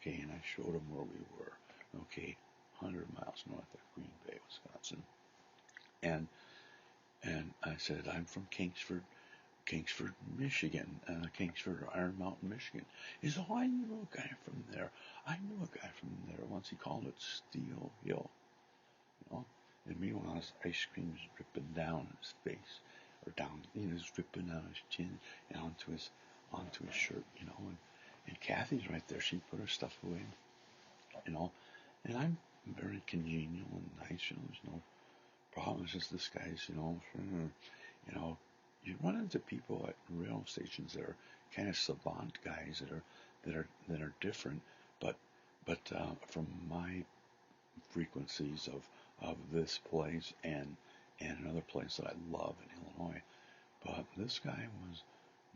Okay, and I showed him where we were. Okay, 100 miles north of Green Bay, Wisconsin. And I said, I'm from Kingsford, Michigan, Kingsford, Iron Mountain, Michigan. He said, oh, I knew a guy from there. I knew a guy from there. Once he called it Steel Hill, you know. And meanwhile, his ice cream was dripping down his face, or down, it was dripping down his chin and onto his shirt, you know. And Kathy's right there. She put her stuff away, you know. And I'm very congenial and nice, you know. There's no problem. It's just this guy's, you know, you run into people at rail stations that are kind of savant guys that are different, but from my frequencies of this place and another place that I love in Illinois, but this guy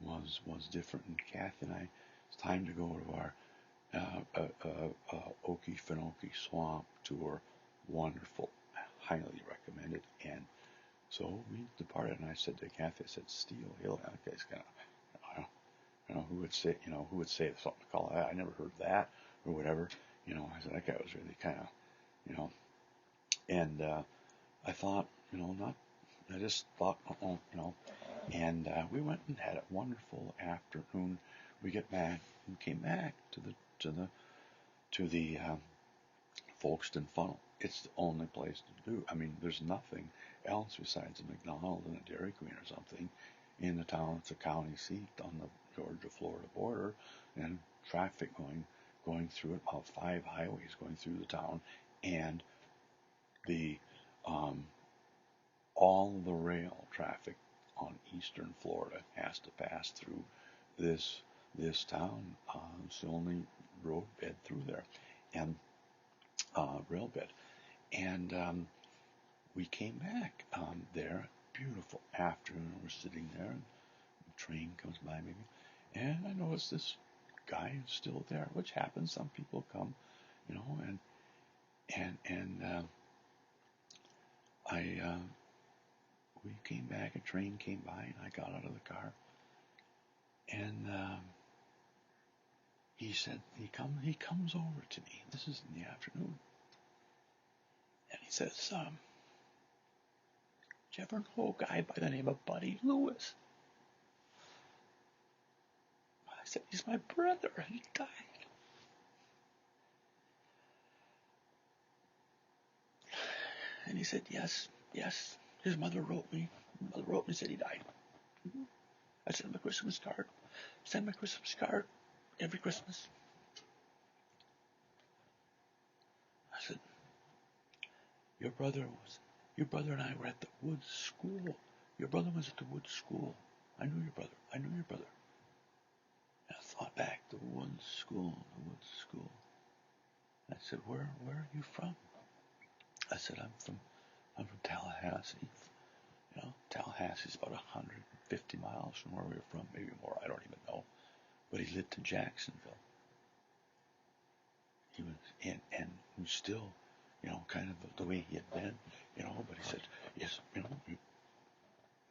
was different. And Kathy and I, it's time to go to our Okefenokee Swamp tour. Wonderful, highly recommended. And so we departed, and I said to Kathy, I said, Steel Hill. That guy's kind of, who would say, something to call that? I never heard that or whatever. I said that guy was really kind of, and I thought, not. I just thought, and we went and had a wonderful afternoon. We came back to the Folkestone Funnel. It's the only place to do. I mean, there's nothing else besides a McDonald's and a Dairy Queen or something in the town. It's a county seat on the Georgia-Florida border, and traffic going through it. About 5 highways going through the town, and the all the rail traffic on eastern Florida has to pass through this town. It's the only road bed through there, and rail bed. And we came back there. Beautiful afternoon. We're sitting there, and the train comes by maybe, and I noticed this guy is still there, which happens. Some people come, and we came back. A train came by, and I got out of the car, and he said he comes over to me. This is in the afternoon, and he says, "Did you ever know a guy by the name of Buddy Lewis?" I said, "He's my brother. He died." And he said, yes. His mother wrote me. Said he died. I sent him a Christmas card. Send my Christmas card every Christmas. I said, your brother and I were at the Woods School. Your brother was at the Woods School. I knew your brother. And I thought back, the Woods School. I said, where are you from? I said, I'm from Tallahassee. Tallahassee's about 150 miles from where we were from, maybe more, I don't even know. But he lived in Jacksonville. He was, and he was still, kind of the way he had been, but he said, yes, I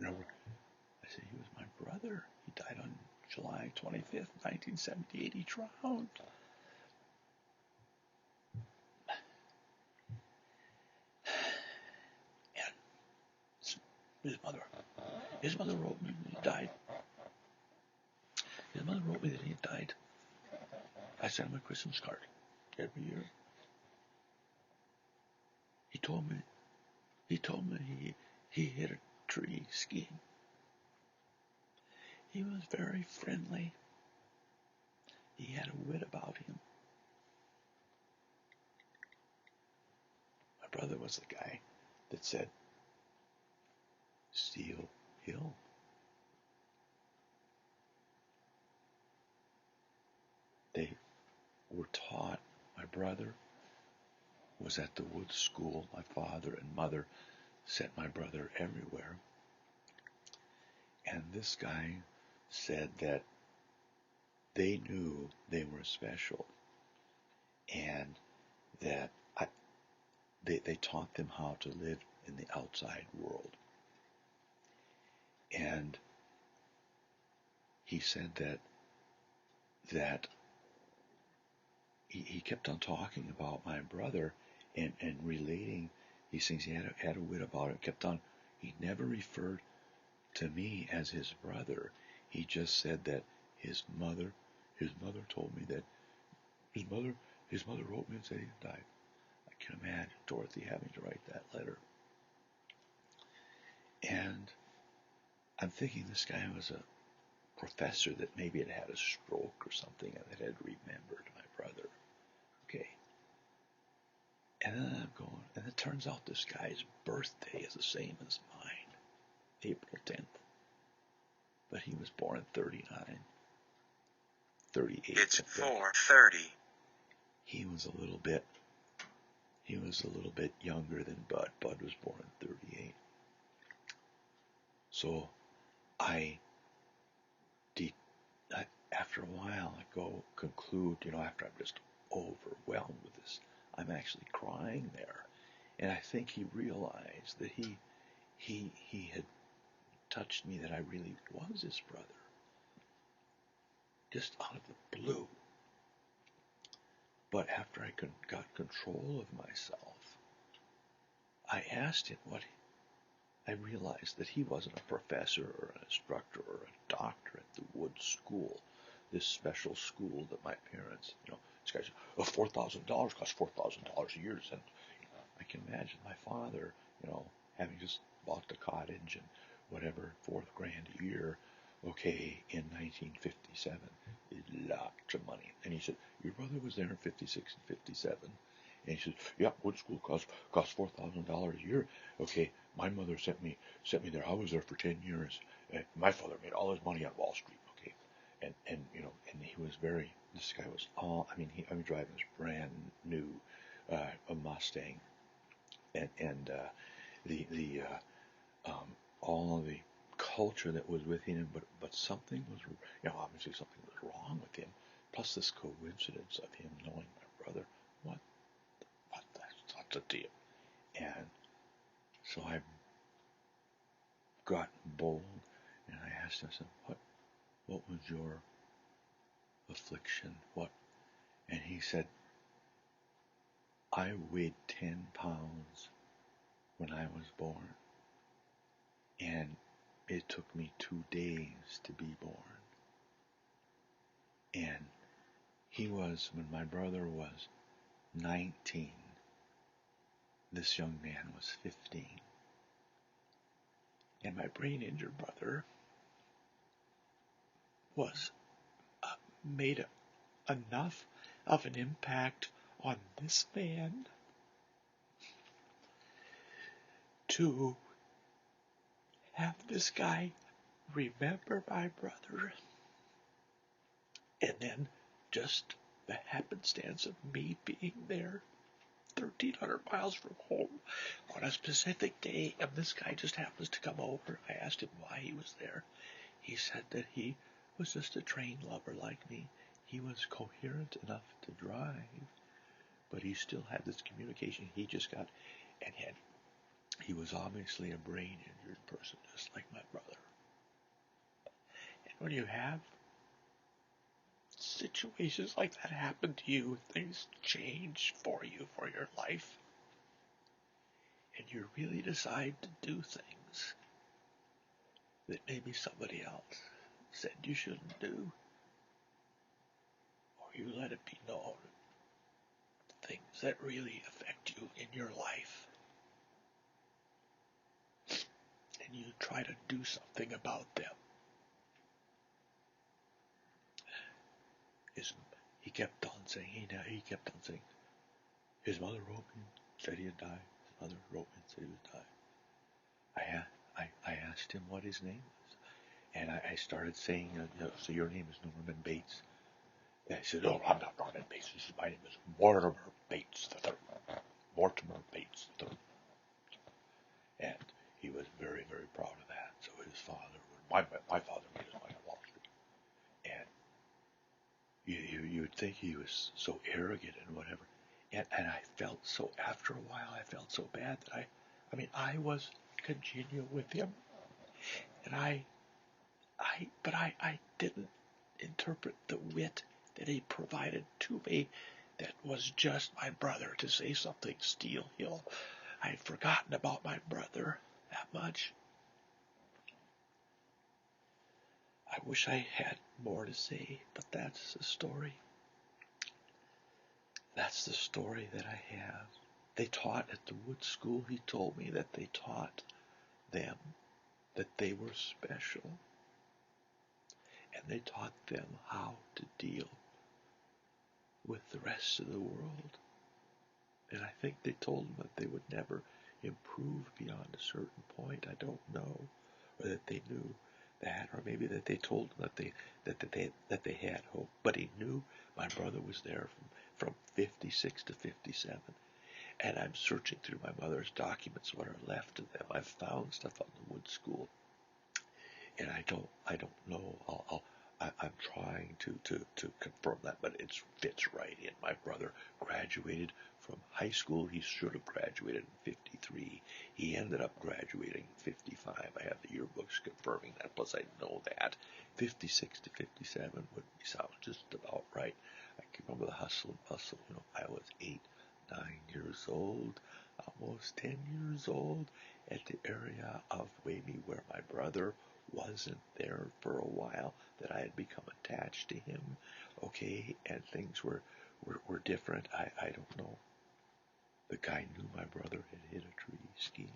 said, he was my brother. He died on July 25th, 1978. He drowned. His mother wrote me that he died. I sent him a Christmas card every year. He told me he hit a tree skiing. He was very friendly. He had a wit about him. My brother was the guy that said, Steel Hill. They were taught. My brother was at the Woods School. My father and mother sent my brother everywhere. And this guy said that they knew they were special, and that they taught them how to live in the outside world. And he said that he kept on talking about my brother and relating these things. He had a wit about it. Kept on. He never referred to me as his brother. He just said that his mother told me that his mother wrote me and said he died. I can imagine Dorothy having to write that letter. And I'm thinking this guy was a professor that maybe had had a stroke or something and that had remembered my brother. Okay. And then I'm going, and it turns out this guy's birthday is the same as mine, April 10th. But he was born in 39, 38. It's 4:30. He was a little bit younger than Bud. Bud was born in 38. So after a while, I conclude, after I'm just overwhelmed with this, I'm actually crying there. And I think he realized that he had touched me, that I really was his brother. Just out of the blue. But after I got control of myself, I asked him I realized that he wasn't a professor or an instructor or a doctor at the Wood School, this special school that my parents, this guy said, $4,000 costs $4,000 a year. And I can imagine my father, having just bought the cottage and whatever, $4,000 a year, okay, in 1957, is lots of money. And he said, your brother was there in 56 and 57. And he said, yeah, Wood School costs $4,000 a year. Okay, my mother sent me there. I was there for 10 years. My father made all his money on Wall Street. Okay, and he was this guy was I'm driving this brand new a Mustang, and all of the culture that was within him, but something was, obviously something was wrong with him. Plus this coincidence of him knowing my brother. What that's the deal. And so I got bold and I asked him, I said, what was your affliction? What? And he said, I weighed 10 pounds when I was born, and it took me 2 days to be born. And when my brother was 19, this young man was 15. And my brain injured brother was made enough of an impact on this man to have this guy remember my brother. And then just the happenstance of me being there 1,300 miles from home on a specific day, and this guy just happens to come over. I asked him why he was there. He said that he was just a train lover like me. He was coherent enough to drive, but he still had this communication. He just got, he was obviously a brain injured person, just like my brother. And when you have situations like that happen to you, things change for you, for your life, and you really decide to do things that maybe somebody else said you shouldn't do, or you let it be known, things that really affect you in your life, and you try to do something about them. He kept on saying, his mother wrote me, said he had died. His mother wrote me and said he would die. I asked him what his name was, and I started saying, so your name is Norman Bates? And he said, oh, I'm not Norman Bates. My name is Mortimer Bates III. Mortimer Bates III. And he was very, very proud of that. So his father, my father made his money on Wall Street. And you would think he was so arrogant and whatever. And I felt so, after a while, I felt so bad that I was congenial with him. And I didn't interpret the wit that he provided to me that was just my brother to say something, Steel Hill. I'd forgotten about my brother that much. I wish I had more to say, but that's the story. That's the story that I have. They taught at the Wood School, he told me that they taught them that they were special. And they taught them how to deal with the rest of the world. And I think they told them that they would never improve beyond a certain point. I don't know. Or that they knew that, or maybe that they told him that they had hope. But he knew my brother was there from 56 to 57. And I'm searching through my mother's documents, what are left of them. I've found stuff on the Wood School, and I don't know. I'm trying to confirm that, but it fits right in. My brother graduated from high school. He should have graduated in 53. He ended up graduating in 55. I have the yearbooks confirming that. Plus, I know that 56 to 57 would sound just about right. I can remember the hustle and bustle. I was 8, 9 years old, almost 10 years old, at the area of maybe where my brother wasn't there for a while, that I had become attached to him, okay, and things were different. I don't know. The guy knew my brother had hit a tree skiing,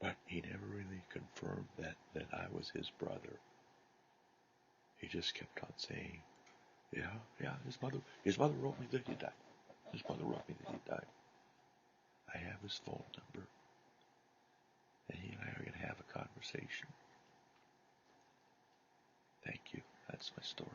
but he never really confirmed that I was his brother. He just kept on saying, yeah, his mother wrote me that he died. His mother wrote me that he died. I have his phone number, and he and I are going to have a conversation. Thank you. That's my story.